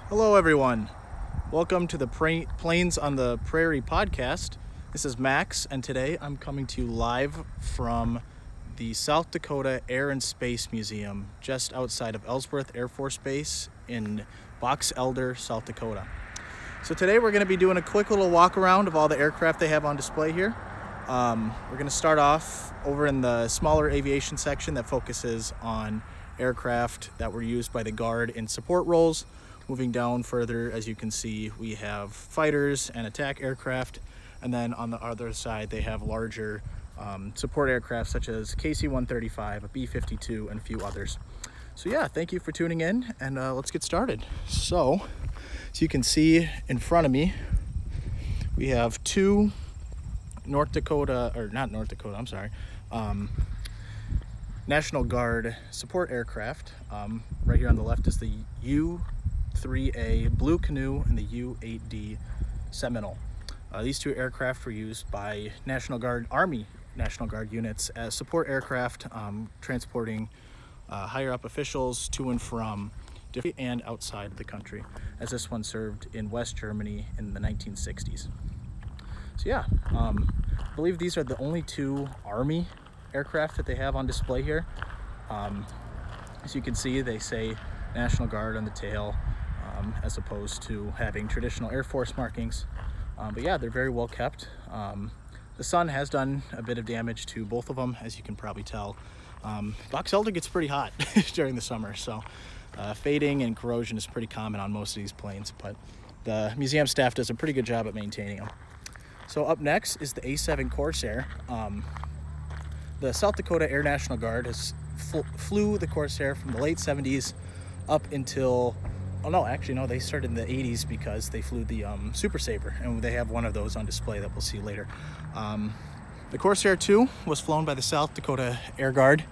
Hello everyone, welcome to the Planes on the Prairie podcast. This is Max, and today I'm coming to you live from the South Dakota Air and Space Museum just outside of Ellsworth Air Force Base in Box Elder, South Dakota. So today we're going to be doing a quick little walk around of all the aircraft they have on display here. We're going to start off over in the smaller aviation section that focuses on aircraft that were used by the Guard in support roles. Moving down further, as you can see, we have fighters and attack aircraft, and then on the other side they have larger support aircraft such as KC-135, a B-52, and a few others. So yeah, thank you for tuning in, and let's get started. So you can see in front of me, we have two National Guard support aircraft. Right here on the left is the U-3A Blue Canoe and the U-8D Seminole. These two aircraft were used by Army National Guard units as support aircraft, transporting higher up officials to and from and outside of the country, as this one served in West Germany in the 1960s. So yeah, I believe these are the only two Army aircraft that they have on display here. As you can see, they say National Guard on the tail, as opposed to having traditional Air Force markings. But yeah, they're very well kept. The sun has done a bit of damage to both of them, as you can probably tell. Box Elder gets pretty hot during the summer, so fading and corrosion is pretty common on most of these planes, but the museum staff does a pretty good job at maintaining them. So up next is the A-7 Corsair. The South Dakota Air National Guard has flew the Corsair from the late 70s up until, they started in the 80s because they flew the Super Sabre, and they have one of those on display that we'll see later. The Corsair 2 was flown by the South Dakota Air Guard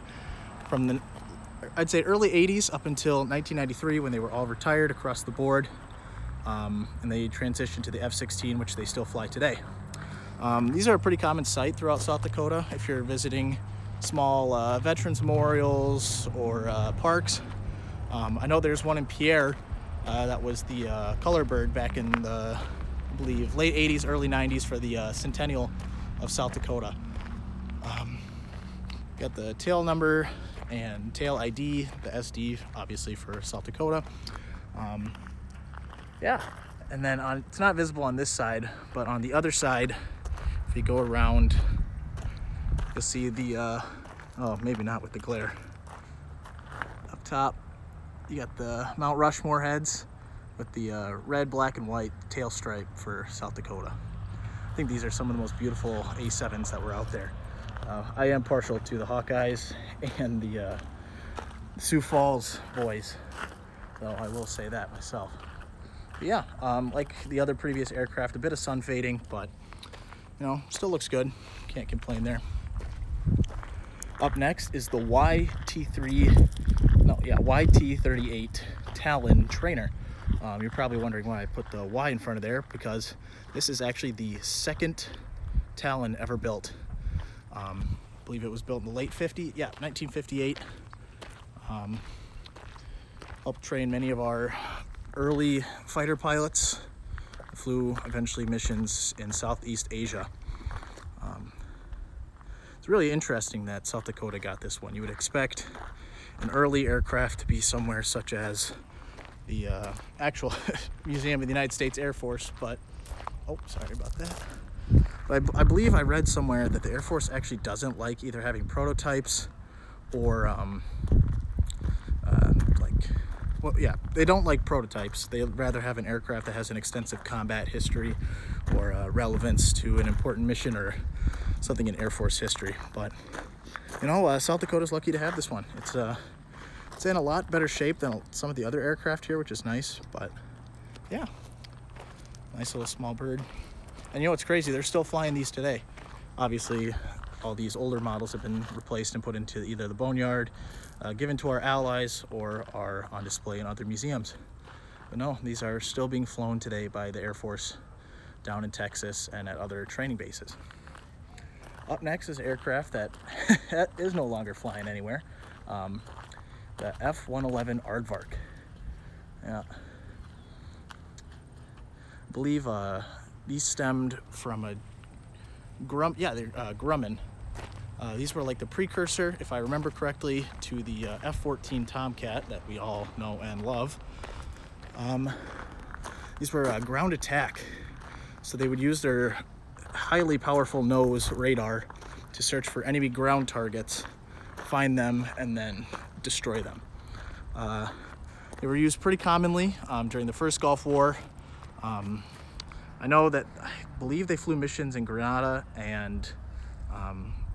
from the, I'd say, early 80s up until 1993, when they were all retired across the board, and they transitioned to the F-16, which they still fly today. These are a pretty common sight throughout South Dakota if you're visiting small veterans memorials or parks. I know there's one in Pierre that was the color bird back in the, I believe, late 80s, early 90s for the centennial of South Dakota. Got the tail number and tail ID, the SD obviously for South Dakota. Yeah, and then it's not visible on this side, but on the other side, if you go around, you'll see the, maybe not with the glare. Up top, you got the Mount Rushmore heads with the red, black, and white tail stripe for South Dakota. I think these are some of the most beautiful A-7s that were out there. I am partial to the Hawkeyes and the Sioux Falls boys, so I will say that myself. But yeah, like the other previous aircraft, a bit of sun fading, but still looks good. Can't complain there. Up next is the YT-38 Talon trainer. You're probably wondering why I put the Y in front of there, because this is actually the second Talon ever built. I believe it was built in the late 1958. Helped train many of our early fighter pilots, flew eventually missions in Southeast Asia. It's really interesting that South Dakota got this one. You would expect an early aircraft to be somewhere such as the actual Museum of the United States Air Force, but, oh, sorry about that. But I believe I read somewhere that the Air Force actually doesn't like either having prototypes or, they don't like prototypes. They'd rather have an aircraft that has an extensive combat history or relevance to an important mission or something in Air Force history. But, South Dakota's lucky to have this one. It's in a lot better shape than some of the other aircraft here, which is nice, but yeah, nice little small bird. And what's crazy, they're still flying these today. Obviously, all these older models have been replaced and put into either the boneyard, given to our allies, or are on display in other museums. But no, these are still being flown today by the Air Force down in Texas and at other training bases. Up next is an aircraft that is no longer flying anywhere. The F-111 Aardvark. Yeah. believe these stemmed from a Grumman. These were like the precursor, if I remember correctly, to the F-14 Tomcat that we all know and love. These were ground attack, so they would use their highly powerful nose radar to search for enemy ground targets, find them, and then destroy them. They were used pretty commonly during the first Gulf War. I know that I believe they flew missions in Grenada and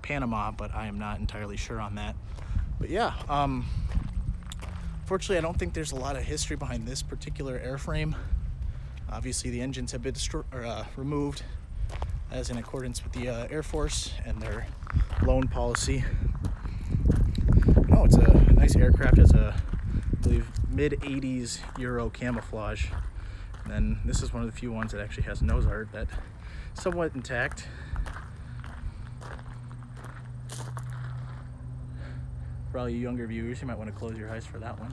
Panama, but I am not entirely sure on that. But yeah, fortunately, I don't think there's a lot of history behind this particular airframe. Obviously, the engines have been removed as in accordance with the Air Force and their loan policy. No, it's a nice aircraft. Has a, I believe, mid-80s Euro camouflage. And then this is one of the few ones that actually has nose art that's somewhat intact. For all you younger viewers, you might want to close your eyes for that one.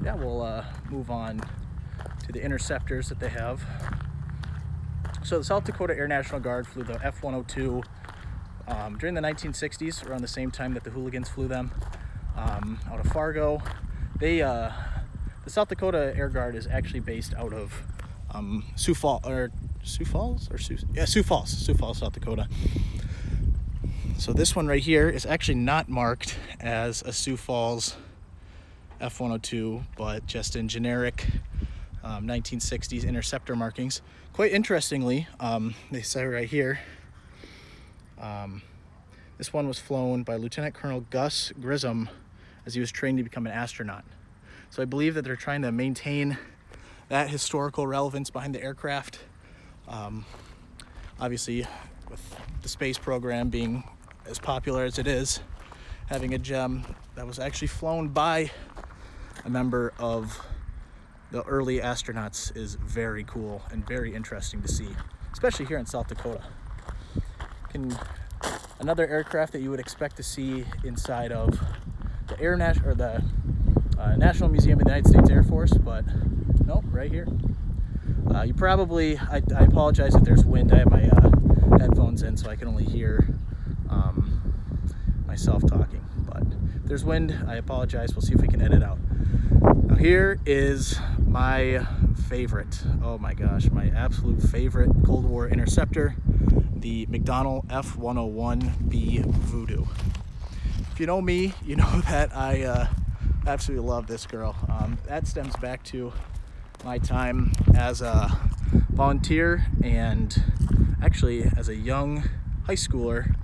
Yeah, we'll move on to the interceptors that they have. So the South Dakota Air National Guard flew the F-102 during the 1960s, around the same time that the hooligans flew them out of Fargo. The South Dakota Air Guard is actually based out of Sioux Falls, South Dakota. So this one right here is actually not marked as a Sioux Falls F-102, but just in generic 1960s interceptor markings. Quite interestingly, they say right here, this one was flown by Lieutenant Colonel Gus Grissom as he was trained to become an astronaut. So I believe that they're trying to maintain that historical relevance behind the aircraft. Obviously, with the space program being as popular as it is, having a gem that was actually flown by a member of the early astronauts is very cool and very interesting to see, especially here in South Dakota. Another aircraft that you would expect to see inside of the National Museum of the United States Air Force, but nope, right here. You probably, I apologize if there's wind. I have my headphones in, so I can only hear myself talking. But if there's wind, I apologize. We'll see if we can edit out. Now here is my favorite, oh my gosh, my absolute favorite Cold War interceptor, the McDonnell F-101B Voodoo. If you know me, you know that I absolutely love this girl. That stems back to my time as a volunteer and actually as a young high schooler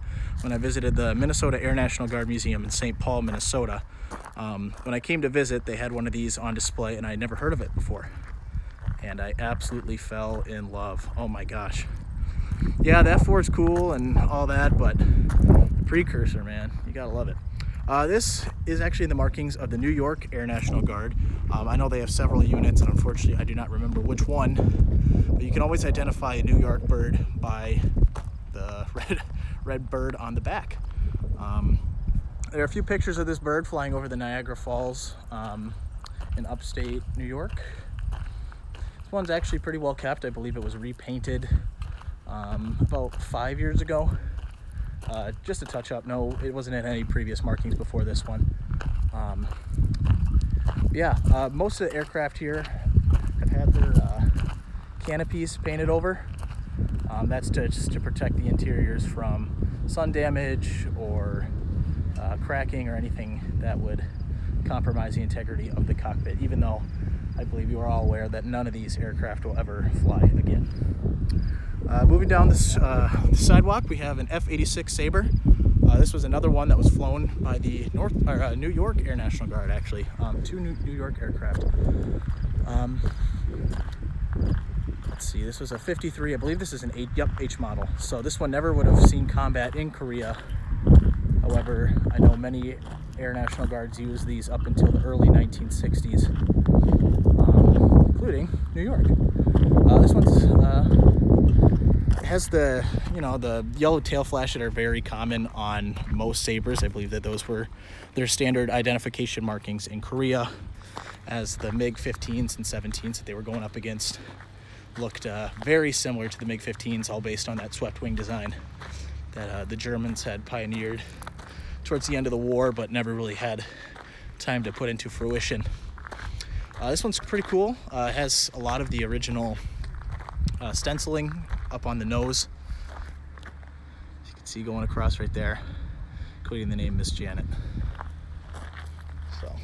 when I visited the Minnesota Air National Guard Museum in St. Paul, Minnesota. When I came to visit, they had one of these on display and I had never heard of it before. And I absolutely fell in love. Oh my gosh. Yeah, the F4 is cool and all that, but the precursor, man, you gotta love it. This is actually the markings of the New York Air National Guard. I know they have several units, and unfortunately I do not remember which one, but you can always identify a New York bird by the red bird on the back. There are a few pictures of this bird flying over the Niagara Falls in upstate New York. This one's actually pretty well kept. I believe it was repainted about 5 years ago. Just a touch up. No, it wasn't in any previous markings before this one. Most of the aircraft here have had their canopies painted over. That's just to protect the interiors from sun damage or cracking or anything that would compromise the integrity of the cockpit, even though I believe you are all aware that none of these aircraft will ever fly again. Moving down this sidewalk, we have an F-86 Sabre. This was another one that was flown by the New York Air National Guard, actually. Two New York aircraft. Let's see, this was a 53, I believe this is an H model. So this one never would have seen combat in Korea. However, I know many Air National Guards used these up until the early 1960s, including New York. This one's has the the yellow tail flash that are very common on most Sabres. I believe that those were their standard identification markings in Korea. as the MiG-15s and 17s that they were going up against looked very similar to the MiG-15s, all based on that swept wing design that the Germans had pioneered towards the end of the war, but never really had time to put into fruition. This one's pretty cool. It has a lot of the original stenciling up on the nose. You can see going across right there, including the name Miss Janet. So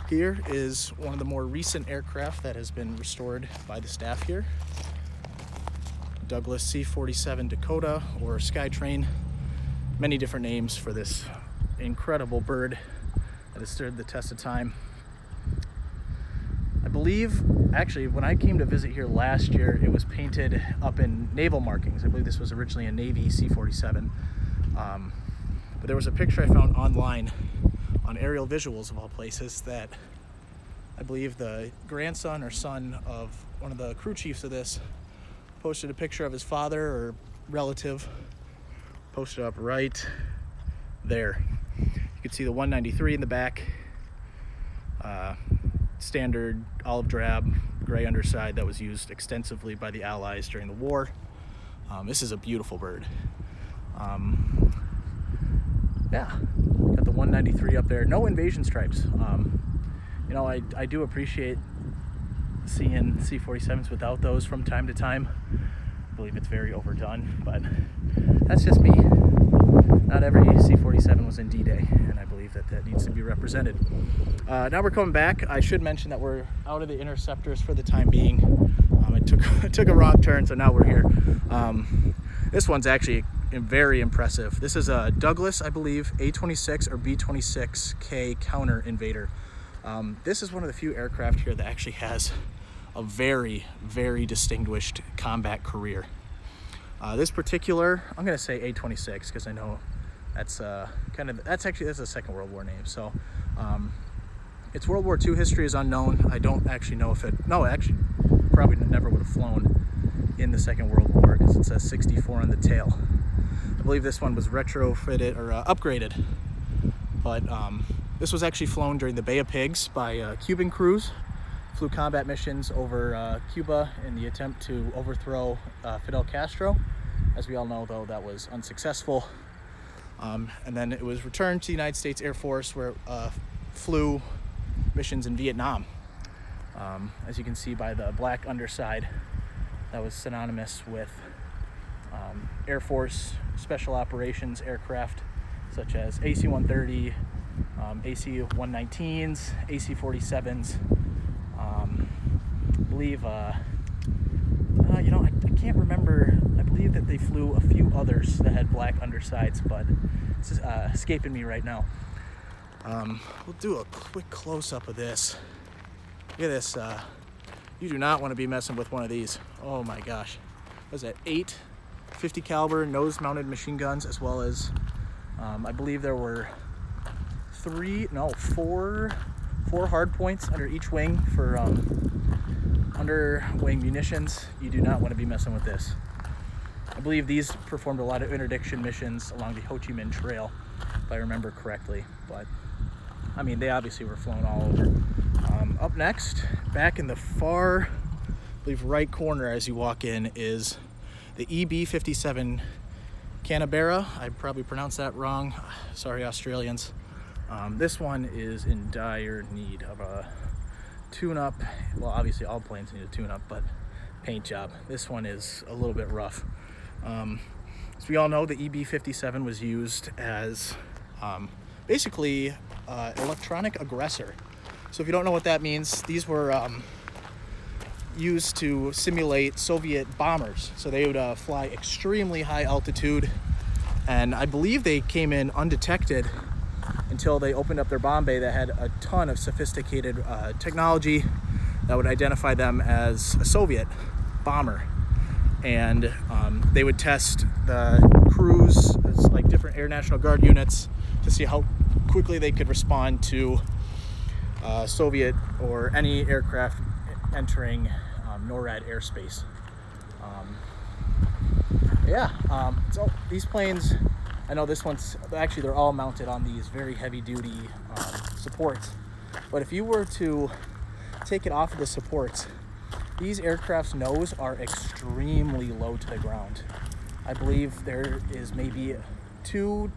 here is one of the more recent aircraft that has been restored by the staff here. Douglas C-47 Dakota, or Skytrain. Many different names for this incredible bird that has stood the test of time. I believe, actually, when I came to visit here last year, it was painted up in naval markings. I believe this was originally a Navy C-47. But there was a picture I found online on Aerial Visuals, of all places, that I believe the grandson or son of one of the crew chiefs of this posted a picture of his father or relative, posted up right there. You can see the 193 in the back, standard olive drab gray underside that was used extensively by the Allies during the war. This is a beautiful bird. Yeah, got the 193 up there. No invasion stripes. You know, I do appreciate seeing C-47s without those from time to time. I believe it's very overdone, but that's just me. Not every C-47 was in D-Day, and I believe that that needs to be represented. Now we're coming back. I should mention that we're out of the interceptors for the time being. It took a wrong turn, so now we're here. This one's actually very impressive. This is a Douglas, I believe, A-26 or B-26K counter invader. This is one of the few aircraft here that actually has a very, very distinguished combat career. This particular, I'm going to say A-26 because I know that's that's a Second World War name. So its World War II history is unknown. I don't actually know if actually probably never would have flown in the Second World War because it says 64 on the tail. I believe this one was retrofitted or upgraded, but this was actually flown during the Bay of Pigs by Cuban crews. Flew combat missions over Cuba in the attempt to overthrow Fidel Castro. As we all know, though, that was unsuccessful. And then it was returned to the United States Air Force, where it flew missions in Vietnam. As you can see by the black underside, that was synonymous with Air Force Special Operations aircraft, such as AC-130, AC-119s, AC-47s. I believe, you know, I can't remember. I believe that they flew a few others that had black undersides, but it's escaping me right now. We'll do a quick close-up of this. Look at this. You do not want to be messing with one of these. Oh my gosh. What is that? 8 50 caliber nose-mounted machine guns, as well as I believe there were 4 hard points under each wing for under wing munitions. You do not want to be messing with this. I believe these performed a lot of interdiction missions along the Ho Chi Minh Trail, if I remember correctly. But I mean, they obviously were flown all over. Up next, back in the far, I believe, right corner as you walk in, is the EB-57 Canberra. I probably pronounced that wrong. Sorry, Australians. This one is in dire need of a tune-up. Well, obviously all planes need a tune-up, but paint job. This one is a little bit rough. As we all know, the EB-57 was used as basically electronic aggressor. So if you don't know what that means, these were used to simulate Soviet bombers. So they would fly extremely high altitude, and I believe they came in undetected until they opened up their bomb bay that had a ton of sophisticated technology that would identify them as a Soviet bomber. And they would test the crews, like different Air National Guard units, to see how quickly they could respond to Soviet or any aircraft entering NORAD airspace. So these planes, I know this one's, actually they're all mounted on these very heavy duty supports. but if you were to take it off of the supports, these aircraft's nose are extremely low to the ground. I believe there is maybe 2,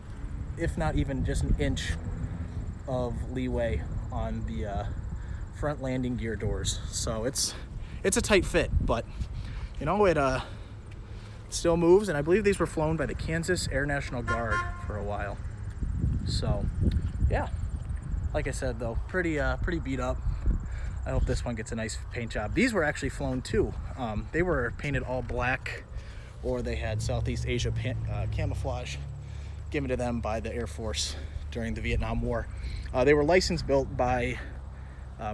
if not even just an inch of leeway on the front landing gear doors. So it's a tight fit, but you know, it still moves. And I believe these were flown by the Kansas Air National Guard for a while. So yeah, like I said though, pretty beat up. I hope this one gets a nice paint job. These were actually flown too. They were painted all black, or they had Southeast Asia camouflage given to them by the Air Force during the Vietnam War. They were license built by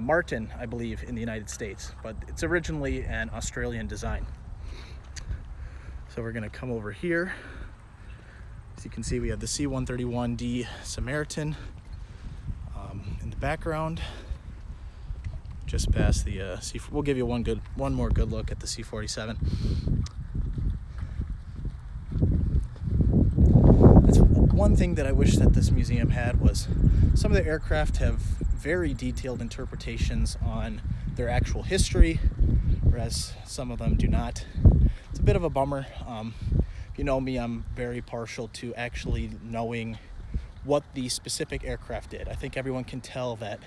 Martin, I believe, in the United States, but it's originally an Australian design. So we're gonna come over here. As you can see, we have the C-131D Samaritan in the background. Just past the we'll give you one more good look at the C-47. That's one thing that I wish that this museum had, was some of the aircraft have very detailed interpretations on their actual history, whereas some of them do not. It's a bit of a bummer. If you know me, I'm very partial to actually knowing what the specific aircraft did. I think everyone can tell that,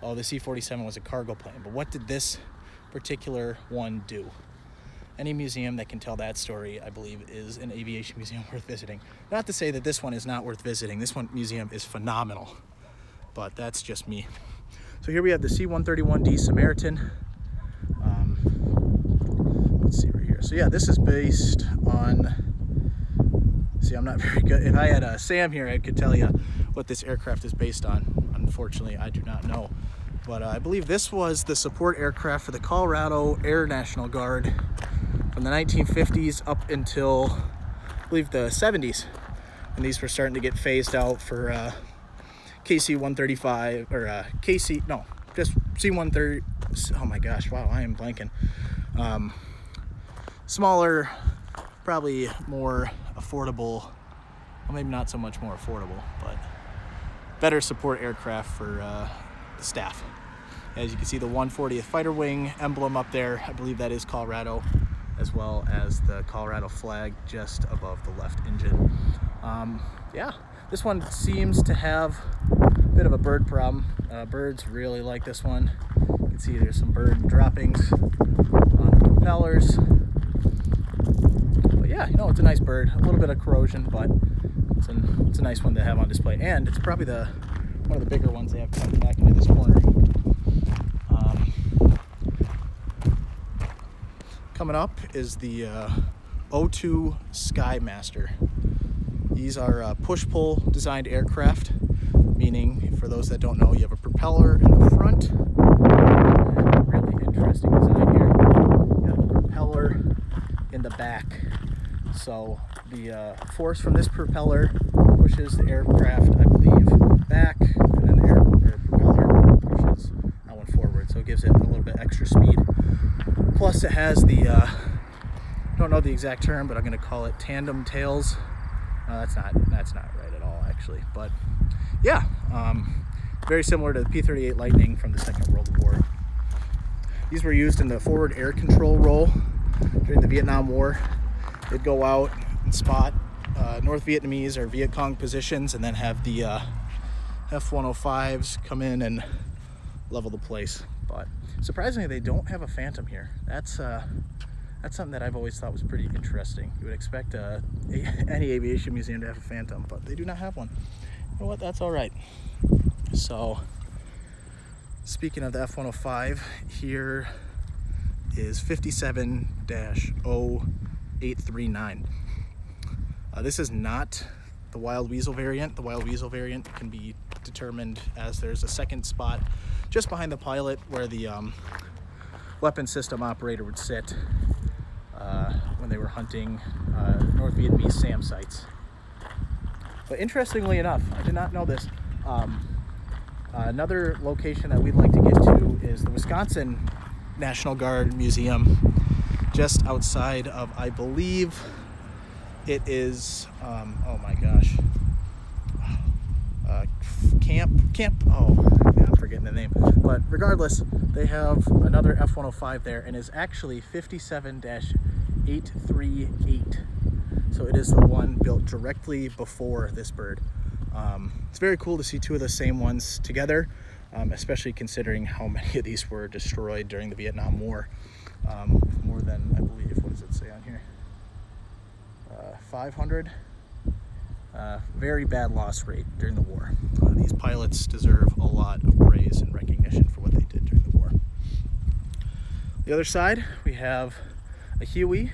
oh, the C-47 was a cargo plane, but what did this particular one do? Any museum that can tell that story, I believe, is an aviation museum worth visiting. Not to say that this one is not worth visiting. This one museum is phenomenal, but that's just me. So here we have the C-131D Samaritan. Let's see right here. So yeah, this is based on, see, I'm not very good. If I had Sam here, I could tell you what this aircraft is based on. Unfortunately, I do not know. But I believe this was the support aircraft for the Colorado Air National Guard from the 1950s up until, I believe, the 70s. And these were starting to get phased out for KC-135, or just C-130. Oh my gosh, wow, I am blanking. Smaller, probably more affordable, well, maybe not so much more affordable, but better support aircraft for the staff. As you can see, the 140th Fighter Wing emblem up there, I believe that is Colorado, as well as the Colorado flag just above the left engine. Yeah, this one seems to have a bit of a bird problem. Birds really like this one. You can see there's some bird droppings on the propellers. But yeah, you know, it's a nice bird. A little bit of corrosion, but it's a nice one to have on display. And it's probably one of the bigger ones they have coming back into this corner. Coming up is the O2 Skymaster. These are push-pull designed aircraft, meaning, for those that don't know, you have a propeller in the front. And really interesting design here. You have a propeller in the back. So the force from this propeller pushes the aircraft, I believe, back, and then the propeller pushes that one forward. So it gives it a little bit extra speed. Plus it has the, I don't know the exact term, but I'm going to call it tandem tails. No, that's not right at all, actually. But yeah, very similar to the P-38 Lightning from the Second World War. These were used in the forward air control role during the Vietnam War. They'd go out and spot North Vietnamese or Viet Cong positions, and then have the F-105s come in and level the place. But surprisingly, they don't have a Phantom here. That's something that I've always thought was pretty interesting. You would expect any aviation museum to have a Phantom, but they do not have one. You know what? That's all right. So, speaking of the F-105, here is 57-0839. This is not the Wild Weasel variant. The Wild Weasel variant can be determined as there's a second spot just behind the pilot where the weapon system operator would sit when they were hunting North Vietnamese SAM sites. But interestingly enough, I did not know this, another location that we'd like to get to is the Wisconsin National Guard Museum, just outside of, I believe it is, oh my gosh, camp, oh, yeah, forgetting the name. But regardless, they have another F-105 there, and is actually 57-838. So it is the one built directly before this bird. It's very cool to see two of the same ones together, especially considering how many of these were destroyed during the Vietnam War. More than, I believe, what does it say on here? 500. Very bad loss rate during the war. These pilots deserve a lot of praise and recognition for what they did during the war. The other side, we have a Huey,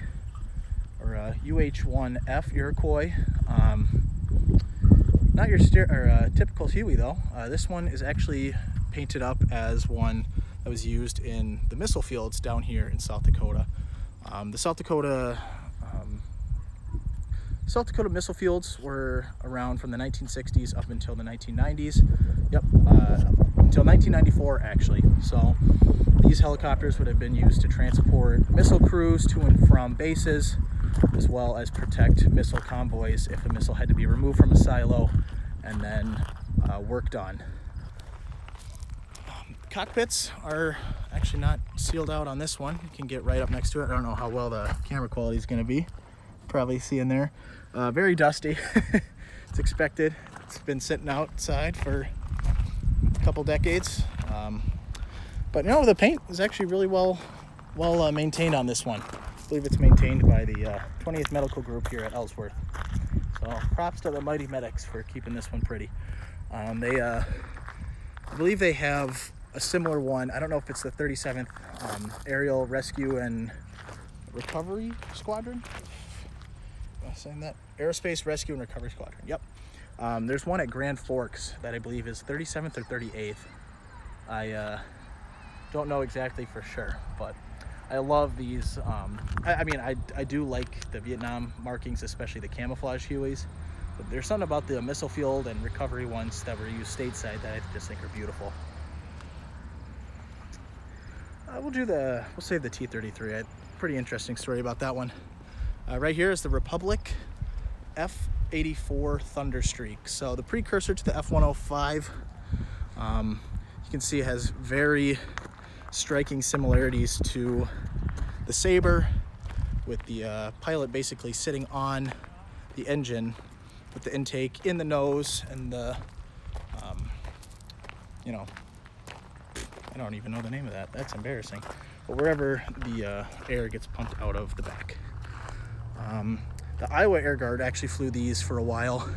or a UH-1F Iroquois. Not your typical Huey though. This one is actually painted up as one that was used in the missile fields down here in South Dakota. The South Dakota missile fields were around from the 1960s up until the 1990s. Yep, until 1994 actually. So these helicopters would have been used to transport missile crews to and from bases, as well as protect missile convoys if a missile had to be removed from a silo and then worked on. Cockpits are actually not sealed out on this one. You can get right up next to it. I don't know how well the camera quality is going to be. Probably see in there. Very dusty. It's expected. It's been sitting outside for a couple decades. But no, the paint is actually really well maintained on this one. I believe it's maintained by the 20th Medical Group here at Ellsworth. So props to the mighty medics for keeping this one pretty. I believe they have a similar one. I don't know if it's the 37th Aerial Rescue and Recovery Squadron. Am I saying that? Aerospace Rescue and Recovery Squadron. Yep. There's one at Grand Forks that I believe is 37th or 38th. I don't know exactly for sure, but I love these. I do like the Vietnam markings, especially the camouflage Hueys. But there's something about the missile field and recovery ones that were used stateside that I just think are beautiful. We'll save the T-33. Pretty interesting story about that one. Right here is the Republic F-84 Thunderstreak. So the precursor to the F-105. You can see it has very striking similarities to the Sabre, with the pilot basically sitting on the engine with the intake in the nose and the, I don't even know the name of that. That's embarrassing. But wherever the air gets pumped out of the back. The Iowa Air Guard actually flew these for a while.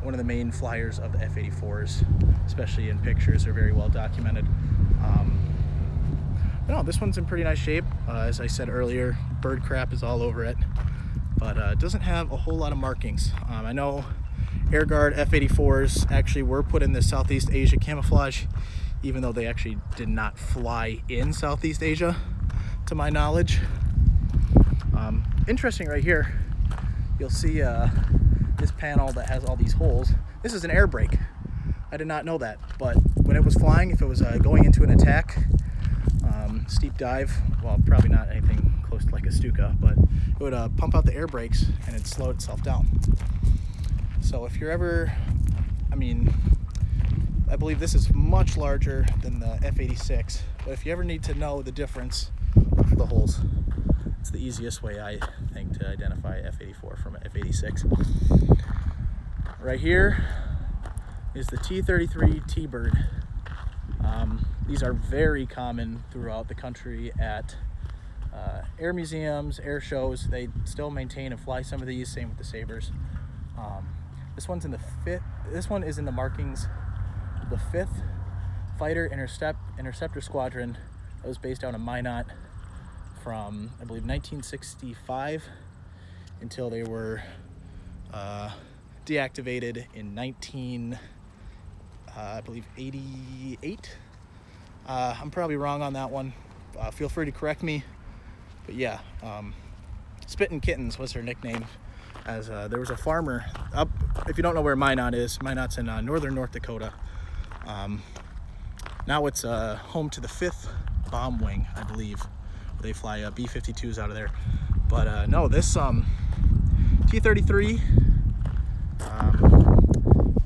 One of the main flyers of the F-84s, especially in pictures, are very well documented. No, this one's in pretty nice shape. As I said earlier, bird crap is all over it, but it doesn't have a whole lot of markings. I know Air Guard F-84s actually were put in the Southeast Asia camouflage, even though they actually did not fly in Southeast Asia, to my knowledge. Interesting right here, you'll see this panel that has all these holes. This is an air brake. I did not know that, but when it was flying, if it was going into an attack, steep dive, well, probably not anything close to like a Stuka, but it would pump out the air brakes and it'd slow itself down. So if you're ever, I believe this is much larger than the F-86, but if you ever need to know the difference, look for the holes. It's the easiest way, I think, to identify F-84 from an F-86. Right here is the T-33 T-Bird. These are very common throughout the country at air museums, air shows. They still maintain and fly some of these, same with the Sabres. This one's in the fifth. This one is in the markings of the 5th Fighter Interceptor Squadron that was based out of Minot from, I believe, 1965 until they were deactivated in 88. I'm probably wrong on that one. Feel free to correct me. But yeah, Spittin' Kittens was her nickname, as there was a farmer up, if you don't know where Minot is, Minot's in northern North Dakota. Now it's home to the 5th Bomb Wing, I believe. They fly B-52s out of there. But no, this T-33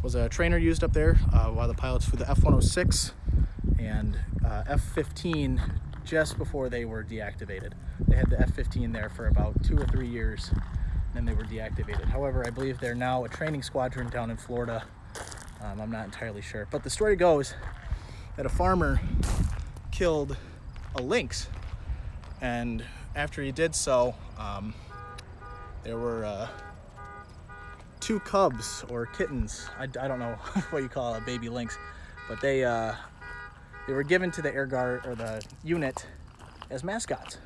was a trainer used up there while the pilots flew the F-106 and F-15 just before they were deactivated. They had the F-15 there for about 2 or 3 years, and then they were deactivated. However, I believe they're now a training squadron down in Florida. I'm not entirely sure. But the story goes that a farmer killed a lynx, and after he did so, there were 2 cubs or kittens. I don't know what you call a baby lynx, but they were given to the Air Guard or the unit as mascots,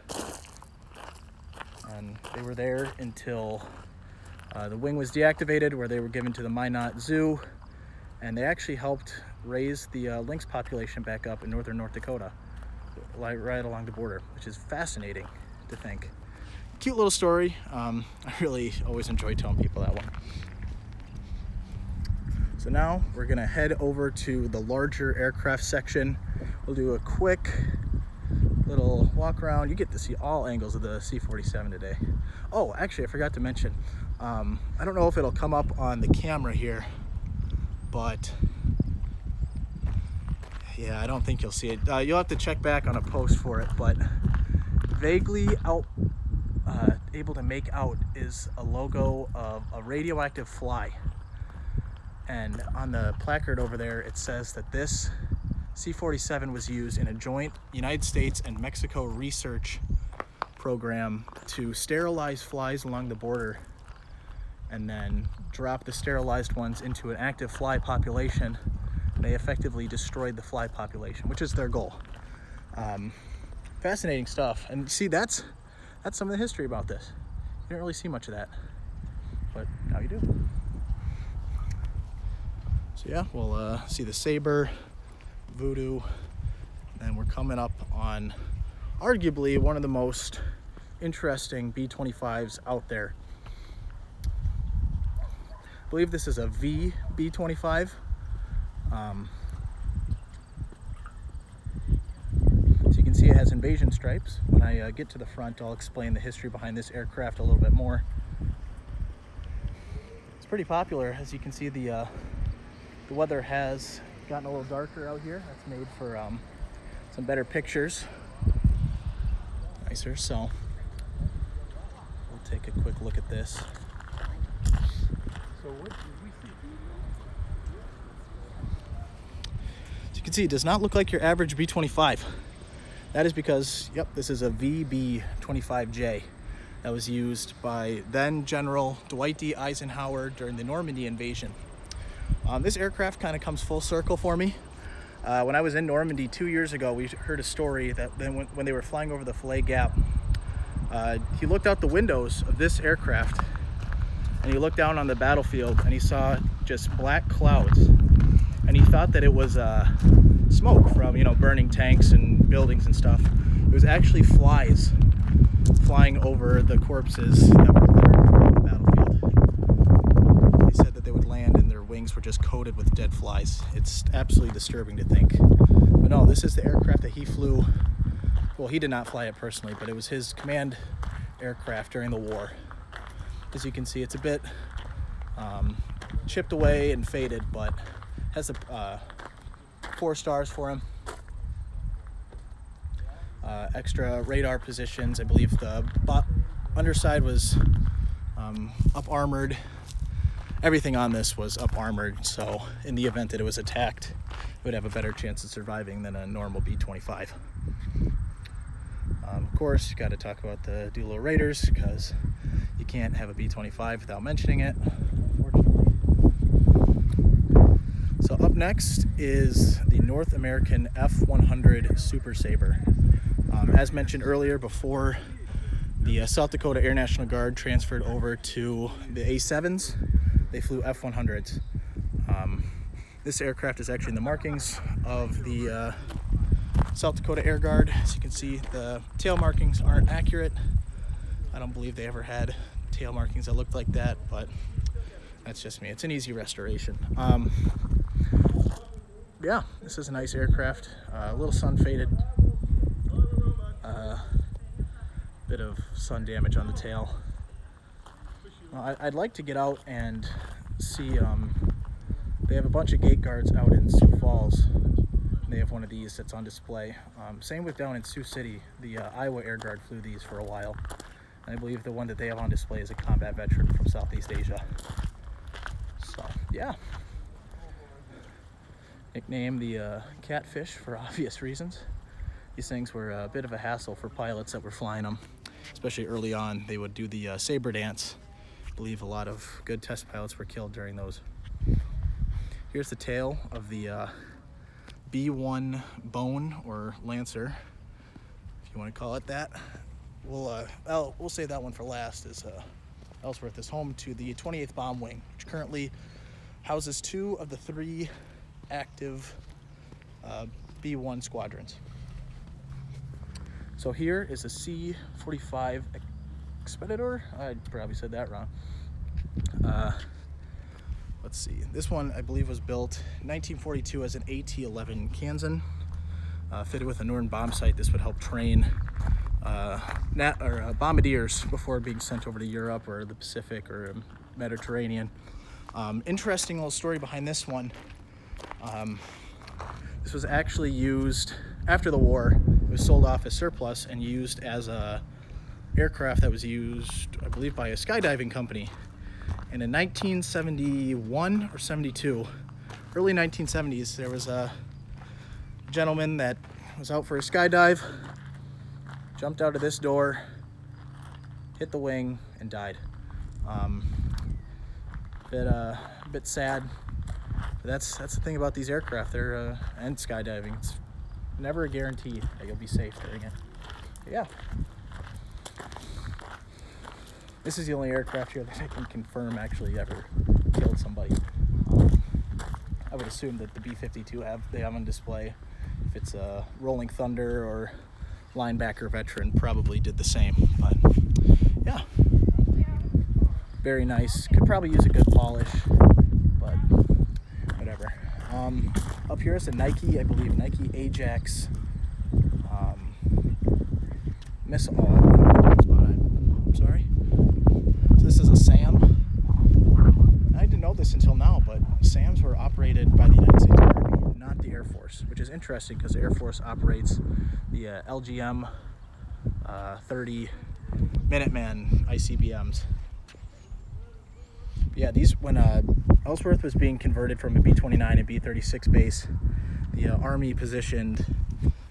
and they were there until the wing was deactivated, where they were given to the Minot Zoo, and they actually helped raise the lynx population back up in northern North Dakota, right along the border, which is fascinating to think. Cute little story. I really always enjoy telling people that one. So now we're gonna head over to the larger aircraft section. We'll do a quick little walk around. You get to see all angles of the C-47 today. Oh, actually, I forgot to mention, I don't know if it'll come up on the camera here, but yeah, I don't think you'll see it. You'll have to check back on a post for it, but vaguely able to make out is a logo of a radioactive fly. And on the placard over there, it says that this C-47 was used in a joint United States and Mexico research program to sterilize flies along the border and then drop the sterilized ones into an active fly population. They effectively destroyed the fly population, which is their goal. Fascinating stuff. And see, that's some of the history about this. You don't really see much of that, but now you do. So yeah, we'll see the Sabre, Voodoo, and we're coming up on arguably one of the most interesting B-25s out there. I believe this is a V B-25. So you can see it has invasion stripes. When I get to the front, I'll explain the history behind this aircraft a little bit more. It's pretty popular. As you can see, the weather has gotten a little darker out here. That's made for some better pictures. Nicer, so we'll take a quick look at this. So what did we see? As you can see, it does not look like your average B-25. That is because, yep, this is a VB-25J that was used by then General Dwight D. Eisenhower during the Normandy invasion. This aircraft kind of comes full circle for me. When I was in Normandy 2 years ago, we heard a story that then when they were flying over the Filet Gap, he looked out the windows of this aircraft and he looked down on the battlefield and he saw just black clouds, and he thought that it was smoke from, you know, burning tanks and buildings and stuff. It was actually flies flying over the corpses that were littered throughout the battlefield. They said that they would land and their wings were just coated with dead flies. It's absolutely disturbing to think. But no, this is the aircraft that he flew. Well, he did not fly it personally, but it was his command aircraft during the war. As you can see, it's a bit chipped away and faded, but has a 4 stars for him. Extra radar positions. I believe the underside was up armored. Everything on this was up armored, so in the event that it was attacked, it would have a better chance of surviving than a normal B-25. Of course, you got to talk about the Dulo Raiders, because you can't have a B-25 without mentioning it, unfortunately. So up next is the North American F-100 Super Sabre. As mentioned earlier, before the South Dakota Air National Guard transferred over to the A-7s, they flew F-100s. This aircraft is actually in the markings of the South Dakota Air Guard. As you can see, the tail markings aren't accurate. I don't believe they ever had tail markings that looked like that, but that's just me. It's an easy restoration. Yeah, this is a nice aircraft. A little sun faded. Bit of sun damage on the tail. I'd like to get out and see They have a bunch of gate guards out in Sioux Falls. They have one of these that's on display. Same with down in Sioux City. The Iowa Air Guard flew these for a while. And I believe the one that they have on display is a combat veteran from Southeast Asia. So, yeah. Nicknamed the Catfish for obvious reasons. These things were a bit of a hassle for pilots that were flying them, especially early on. They would do the saber dance. I believe a lot of good test pilots were killed during those. Here's the tail of the B-1 Bone, or Lancer, if you want to call it that. We'll save that one for last, as Ellsworth is home to the 28th Bomb Wing, which currently houses 2 of the 3 active B-1 squadrons. So here is a C-45 Expeditor. I probably said that wrong. Let's see. This one, I believe, was built in 1942 as an AT-11 Kansan, fitted with a Norden bomb sight. This would help train bombardiers before being sent over to Europe or the Pacific or Mediterranean. Interesting little story behind this one. This was actually used after the war. It was sold off as surplus and used as a aircraft that was used, I believe, by a skydiving company. And in 1971 or 72, early 1970s, there was a gentleman that was out for a skydive, jumped out of this door, hit the wing, and died. A bit sad. But that's the thing about these aircraft. They're and skydiving. It's never a guarantee that you'll be safe doing it. But yeah. This is the only aircraft here that I can confirm actually ever killed somebody. I would assume that the B-52 they have on display. If it's a Rolling Thunder or linebacker veteran, probably did the same. But yeah, very nice. Could probably use a good polish, but whatever. Up here is a Nike, I believe, Nike Ajax missile. I'm sorry. This is a SAM. I didn't know this until now, but SAMs were operated by the United States Army, not the Air Force, which is interesting because the Air Force operates the LGM 30 Minuteman ICBMs. Yeah, these, when Ellsworth was being converted from a B-29 and B-36 base, the Army positioned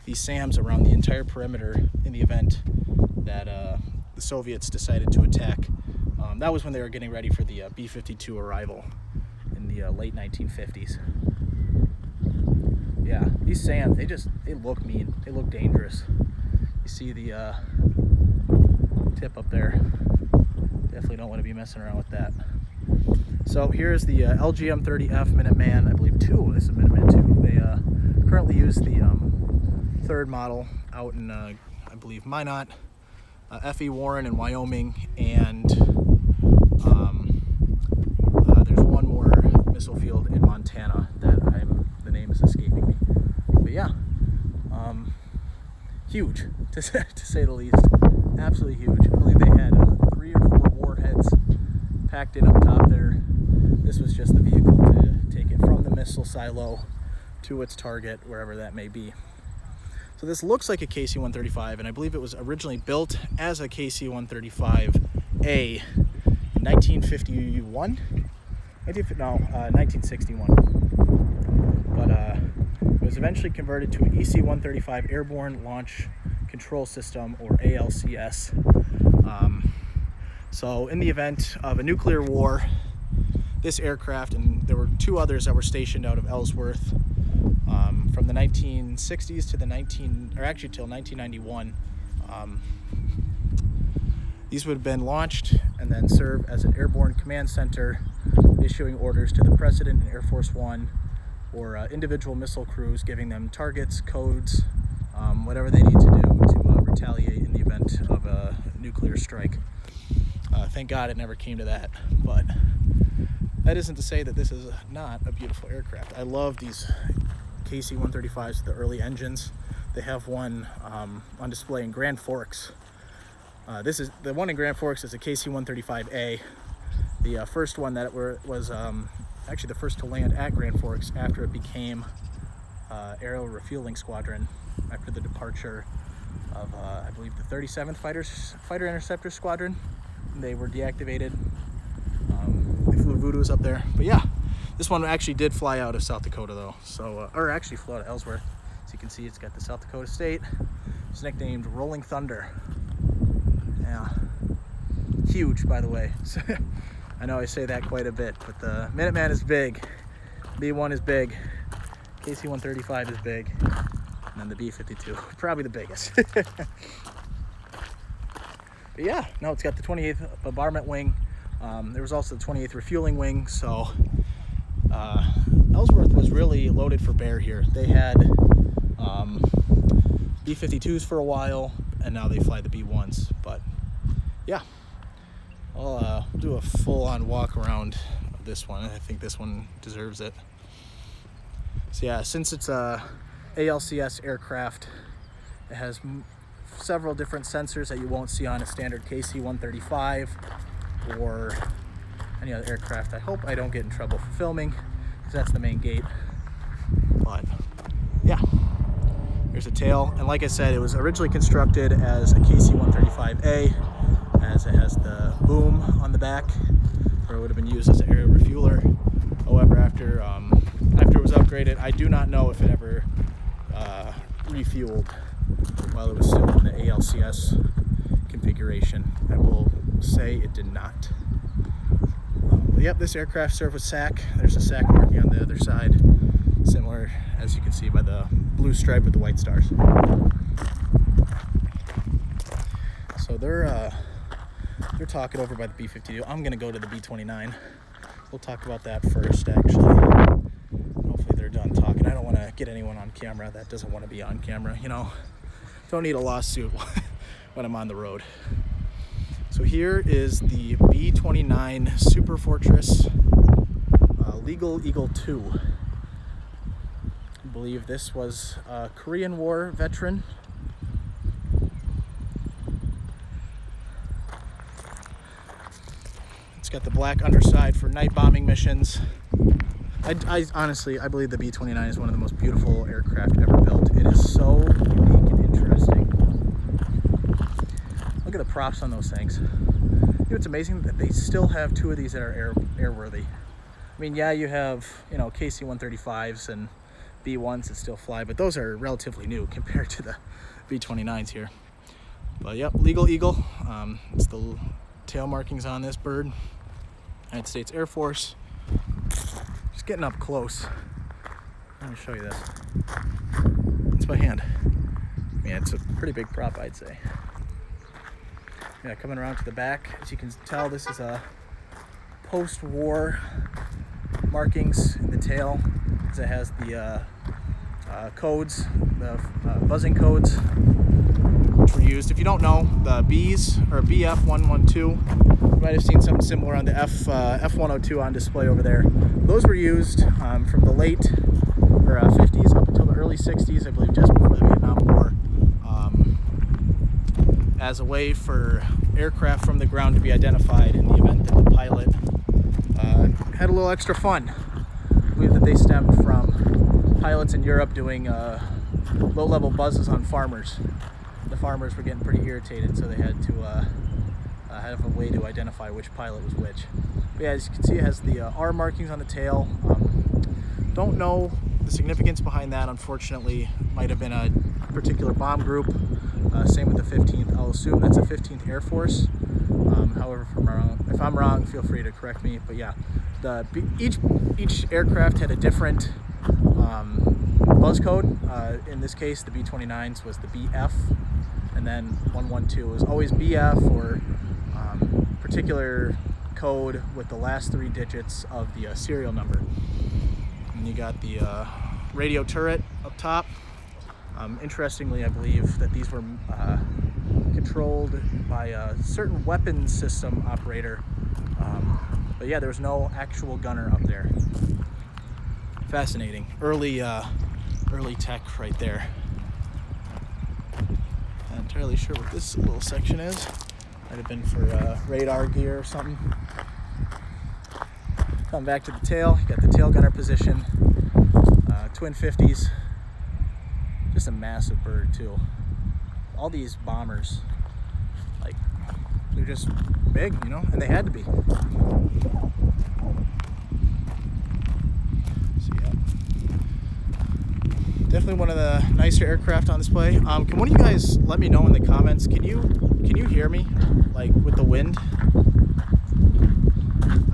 these SAMs around the entire perimeter in the event that the Soviets decided to attack. That was when they were getting ready for the B-52 arrival in the late 1950s. Yeah, these SAMs, they look mean. They look dangerous. You see the tip up there. Definitely don't want to be messing around with that. So here's the LGM-30F Minuteman, I believe 2. This is Minuteman 2. They currently use the 3rd model out in, I believe, Minot, F.E. Warren in Wyoming, and there's one more missile field in Montana that the name is escaping me. But yeah, huge, to say the least. Absolutely huge. I believe they had 3 or 4 warheads packed in up top there. This was just the vehicle to take it from the missile silo to its target, wherever that may be. So this looks like a KC-135, and I believe it was originally built as a KC-135A in 1951? 1961. But it was eventually converted to an EC-135 Airborne Launch Control System, or ALCS. So in the event of a nuclear war, this aircraft, and there were 2 others that were stationed out of Ellsworth from the 1960s to till 1991. These would have been launched and then serve as an airborne command center, issuing orders to the President and Air Force One, or individual missile crews, giving them targets, codes, whatever they need to do to retaliate in the event of a nuclear strike. Thank God it never came to that, but that isn't to say that this is not a beautiful aircraft. I love these KC-135s, the early engines. They have one on display in Grand Forks. This is the one in Grand Forks is a KC-135A. The first one that was actually the first to land at Grand Forks after it became Aerial Refueling Squadron after the departure of, I believe, the 37th Fighter Interceptor Squadron. They were deactivated. They flew Voodoos up there. But yeah, this one actually did fly out of South Dakota though. So, or actually flew out of Ellsworth. As you can see, it's got the South Dakota State. It's nicknamed Rolling Thunder. Yeah, huge, by the way. I know I say that quite a bit, but the Minuteman is big, B-1 is big, KC-135 is big, and then the B-52, probably the biggest. But yeah, no, it's got the 28th bombardment wing. There was also the 28th refueling wing, so Ellsworth was really loaded for bear here. They had B-52s for a while, and now they fly the B-1s, but yeah. I'll do a full-on walk around of this one. I think this one deserves it. So yeah, since it's a ALCS aircraft, it has several different sensors that you won't see on a standard KC-135 or any other aircraft. I hope I don't get in trouble for filming, because that's the main gate. But yeah, here's a tail. And like I said, it was originally constructed as a KC-135A, as it has the boom on the back, or it would have been used as an aerial refueler. However, after it was upgraded, I do not know if it ever refueled while it was still in the ALCS configuration. I will say it did not. But yep, this aircraft served with SAC. There's a SAC marking on the other side, similar, as you can see, by the blue stripe with the white stars. So they're talking over by the B-52. I'm gonna go to the B-29. We'll talk about that first, actually. Hopefully they're done talking. I don't want to get anyone on camera that doesn't want to be on camera, you know. Don't need a lawsuit when I'm on the road. So here is the B-29 Super Fortress Legal Eagle 2. I believe this was a Korean War veteran. Got the black underside for night bombing missions. I honestly, I believe the B-29 is one of the most beautiful aircraft ever built. It is so unique and interesting. Look at the props on those things. You know, it's amazing that they still have two of these that are airworthy. I mean, yeah, you have, you know, KC-135s and B-1s that still fly, but those are relatively new compared to the B-29s here. But yep, Legal Eagle. It's the tail markings on this bird. United States Air Force. Just getting up close. Let me show you this. It's my hand. Yeah, it's a pretty big prop, I'd say. Yeah, coming around to the back, as you can tell, this is a post-war markings in the tail, as it has the codes, the buzzing codes, which were used. If you don't know, the Bs or BF112, you might have seen something similar on the F102 on display over there. Those were used from the late 50s up until the early 60s, I believe, just before the Vietnam War, as a way for aircraft from the ground to be identified in the event that the pilot had a little extra fun. I believe that they stemmed from pilots in Europe doing low-level buzzes on farmers. The farmers were getting pretty irritated, so they had to have a way to identify which pilot was which. But yeah, as you can see, it has the R markings on the tail. Don't know the significance behind that, unfortunately. Might have been a particular bomb group. Same with the 15th. I'll assume that's a 15th Air Force. However, if I'm wrong, feel free to correct me. But yeah, each aircraft had a different buzz code. In this case, the B-29s was the BF, and then 112 was always BF or particular code with the last 3 digits of the serial number. And you got the radio turret up top. Interestingly, I believe that these were controlled by a certain weapons system operator. But yeah, there was no actual gunner up there. Fascinating. Early tech right there. Not entirely sure what this little section is. Might have been for radar gear or something. Come back to the tail. You got the tail gunner position. Twin 50s. Just a massive bird too. All these bombers, like, they're just big, you know, and they had to be. So yeah, definitely one of the nicer aircraft on display. Can one of you guys let me know in the comments? Can you hear me, like, with the wind?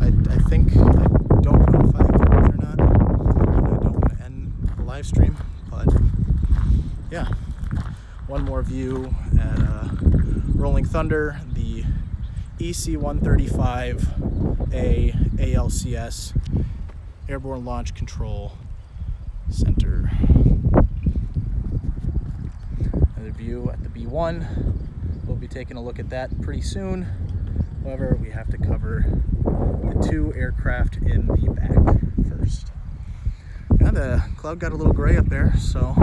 I think, I don't know if I can or not. I don't want to end the live stream, but yeah. One more view at Rolling Thunder, the EC-135A ALCS Airborne Launch Control Center. Another view at the B1. We'll be taking a look at that pretty soon. However, we have to cover the 2 aircraft in the back first. Yeah, the cloud got a little gray up there, so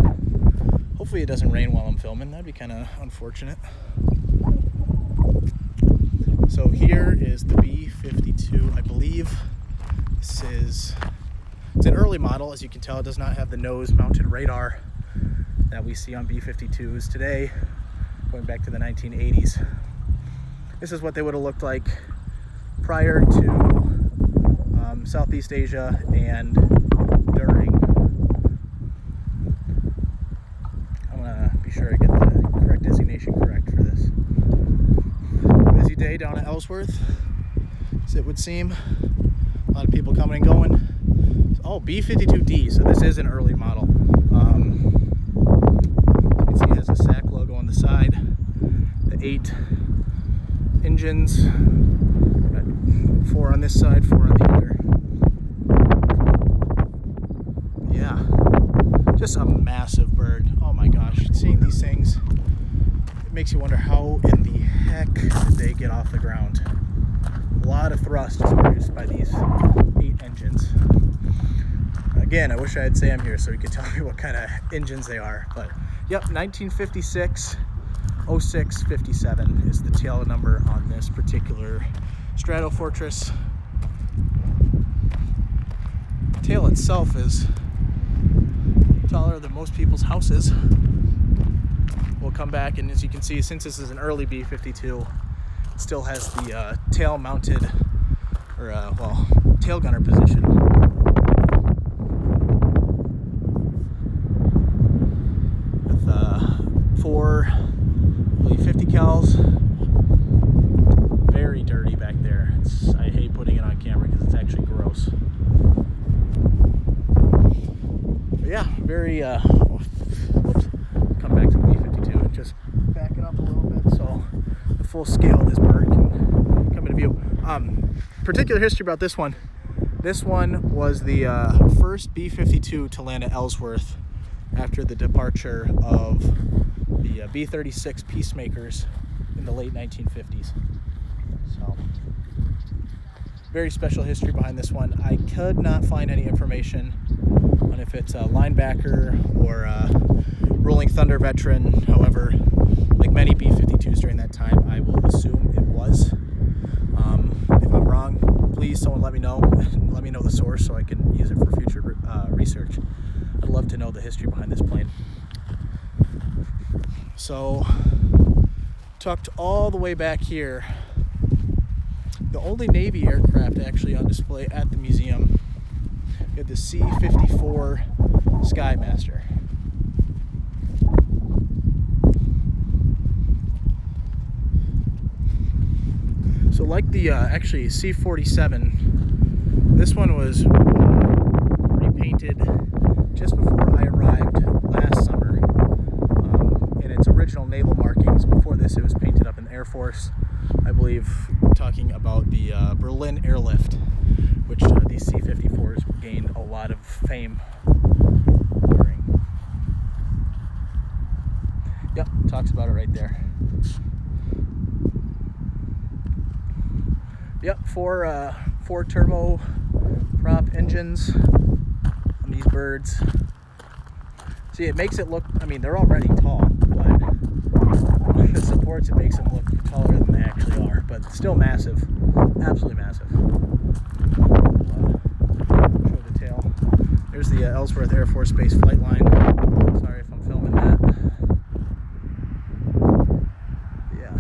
hopefully it doesn't rain while I'm filming. That'd be kind of unfortunate. So here is the B-52, I believe. It's an early model. As you can tell, it does not have the nose mounted radar that we see on B-52s today, going back to the 1980s. This is what they would have looked like prior to Southeast Asia and during. I'm gonna be sure I get the correct designation correct for this. Busy day down at Ellsworth, as it would seem. A lot of people coming and going. Oh, B-52D, so this is an early model. You can see it has a SAC logo on the side. The 8 engines. Got 4 on this side, 4 on the other. Yeah, just a massive bird. Oh my gosh, seeing these things, it makes you wonder how in the heck did they get off the ground. A lot of thrust is produced by these 8 engines. Again, I wish I had Sam here so he could tell me what kind of engines they are. But yep, 1956, 06, 57 is the tail number on this particular Stratofortress. The tail itself is taller than most people's houses. We'll come back, and as you can see, since this is an early B-52, it still has the tail mounted, or well, tail gunner position. With 4, I believe 50 cals. Very dirty back there. I hate putting it on camera because it's actually gross. But yeah, very, whoops, come back to the B-52, just backing up a little bit so the full scale of this bird can come into view. Particular history about this one. This one was the first B-52 to land at Ellsworth after the departure of the B-36 Peacemakers in the late 1950s. So, very special history behind this one. I could not find any information on if it's a linebacker or a Rolling Thunder veteran. However, like many B-52s during that time, I will assume it was. If I'm wrong, please someone let me know and let me know the source so I can use it for future research. I'd love to know the history behind this plane. So, tucked all the way back here, the only Navy aircraft actually on display at the museum, we have the C-54 Skymaster. So like the actually C-47, this one was repainted just before I arrived last summer. In its original naval markings, before this it was painted up in the Air Force. I believe talking about the Berlin airlift, which these C-54s gained a lot of fame during. Yep, talks about it right there. Yep, 4 turbo prop engines on these birds. See, it makes it look, I mean, they're already tall, but on the supports, it makes them look taller than they actually are, but still massive, absolutely massive. Ellsworth Air Force Base flight line. Sorry if I'm filming that. Yeah.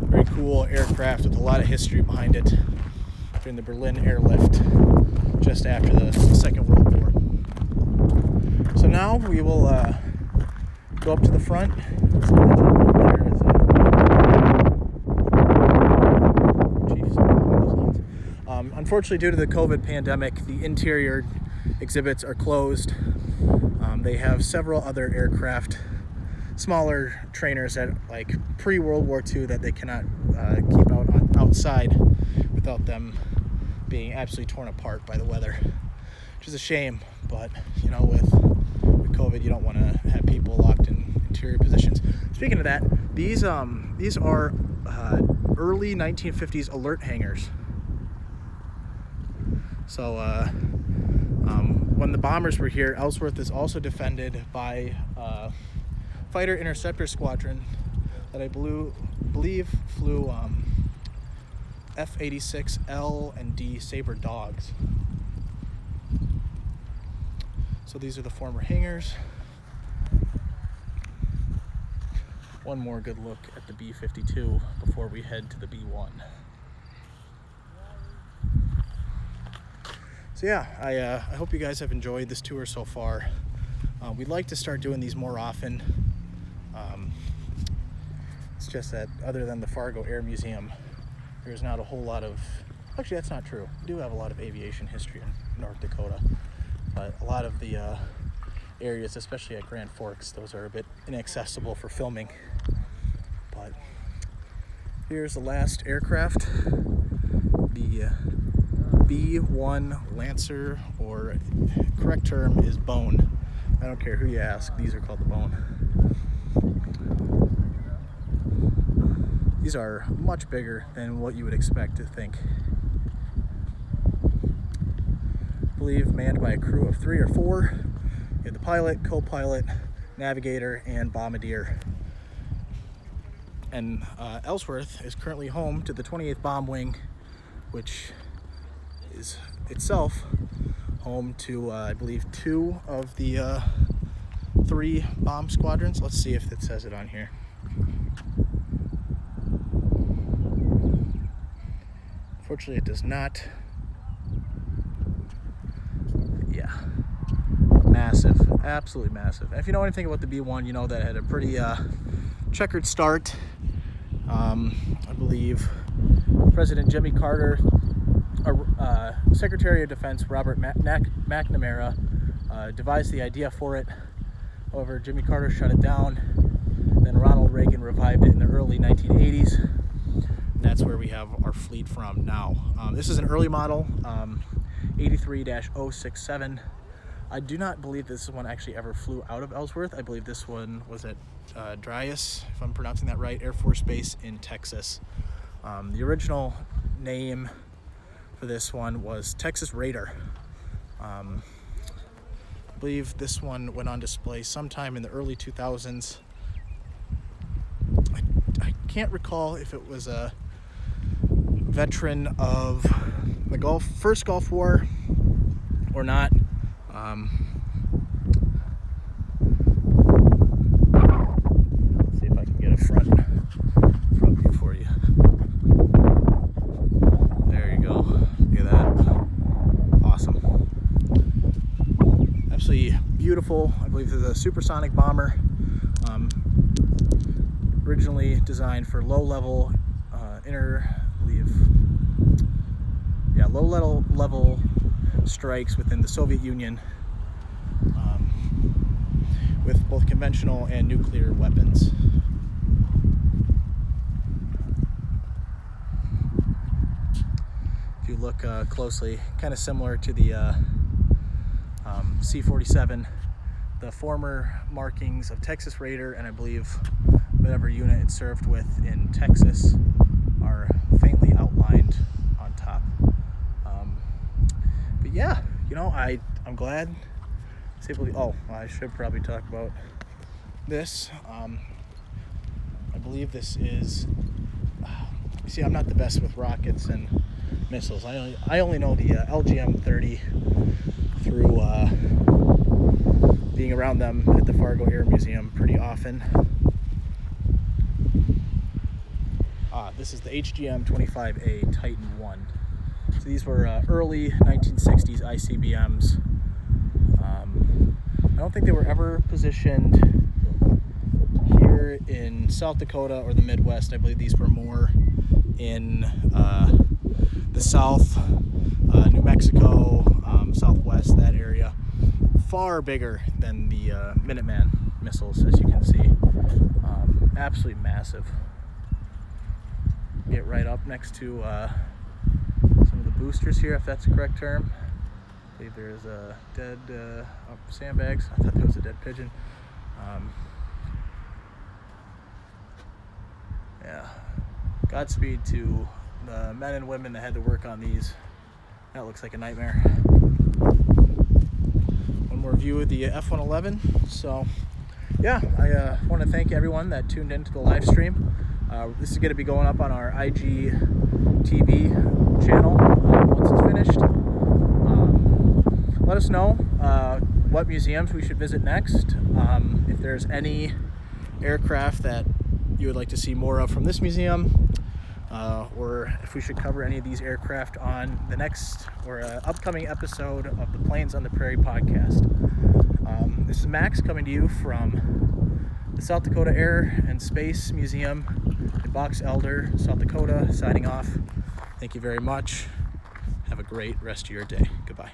Very cool aircraft with a lot of history behind it during the Berlin airlift just after the Second World War. So now we will go up to the front. Unfortunately, due to the COVID pandemic, the interior exhibits are closed. They have several other aircraft, smaller trainers that like pre-World War II that they cannot keep outside without them being absolutely torn apart by the weather, which is a shame. But you know, with COVID, you don't want to have people locked in interior positions. Speaking of that, these are early 1950s alert hangars. So when the bombers were here, Ellsworth is also defended by fighter interceptor squadron that I believe flew F-86L and D Sabre dogs. So these are the former hangars. One more good look at the B-52 before we head to the B-1. So yeah, I hope you guys have enjoyed this tour so far. We'd like to start doing these more often. It's just that other than the Fargo Air Museum, there's not a whole lot of, actually that's not true. We do have a lot of aviation history in North Dakota, but a lot of the areas, especially at Grand Forks, those are a bit inaccessible for filming. But here's the last aircraft, the B-1 Lancer, or correct term is Bone. I don't care who you ask, these are called the Bone. These are much bigger than what you would expect to think. I believe manned by a crew of 3 or 4. You have the pilot, co-pilot, navigator, and bombardier. And Ellsworth is currently home to the 28th Bomb Wing, which is itself home to, I believe, 2 of the 3 bomb squadrons. Let's see if it says it on here. Unfortunately, it does not. Yeah, massive, absolutely massive. And if you know anything about the B-1, you know that it had a pretty checkered start. I believe President Jimmy Carter, Secretary of Defense Robert McNamara devised the idea for it. However, Jimmy Carter shut it down. Then Ronald Reagan revived it in the early 1980s. That's where we have our fleet from now. This is an early model, 83-067. I do not believe this one actually ever flew out of Ellsworth. I believe this one was at Dryas, if I'm pronouncing that right, Air Force Base in Texas. The original name for this one was Texas Raider. I believe this one went on display sometime in the early 2000s. I can't recall if it was a veteran of the first Gulf War or not. Let's see if I can get a front view for you. There you go. Look at that. Awesome. Absolutely beautiful. I believe this is a supersonic bomber. Originally designed for low-level low-level strikes within the Soviet Union, with both conventional and nuclear weapons. If you look closely, kind of similar to the C-47, the former markings of Texas Raider, and I believe whatever unit it served with in Texas, are faintly outlined on top. But yeah, you know, I'm glad. Oh, I should probably talk about this. I believe this is, you see, I'm not the best with rockets and missiles. I only know the LGM-30 through being around them at the Fargo Air Museum pretty often. This is the HGM-25A Titan 1. So these were early 1960s ICBMs. I don't think they were ever positioned here in South Dakota or the Midwest. I believe these were more in the South, New Mexico, Southwest, that area. Far bigger than the Minuteman missiles, as you can see. Absolutely massive. Get right up next to some of the boosters here, if that's the correct term. I believe there's a dead sandbags. I thought that was a dead pigeon. Yeah. Godspeed to the men and women that had to work on these. That looks like a nightmare. One more view of the F-111. So, yeah, I want to thank everyone that tuned into the live stream. This is going to be going up on our IGTV channel once it's finished. Let us know what museums we should visit next. If there's any aircraft that you would like to see more of from this museum, or if we should cover any of these aircraft on the next or upcoming episode of the Planes on the Prairie podcast. This is Max coming to you from the South Dakota Air and Space Museum in Box Elder, South Dakota, signing off. Thank you very much. Have a great rest of your day. Goodbye.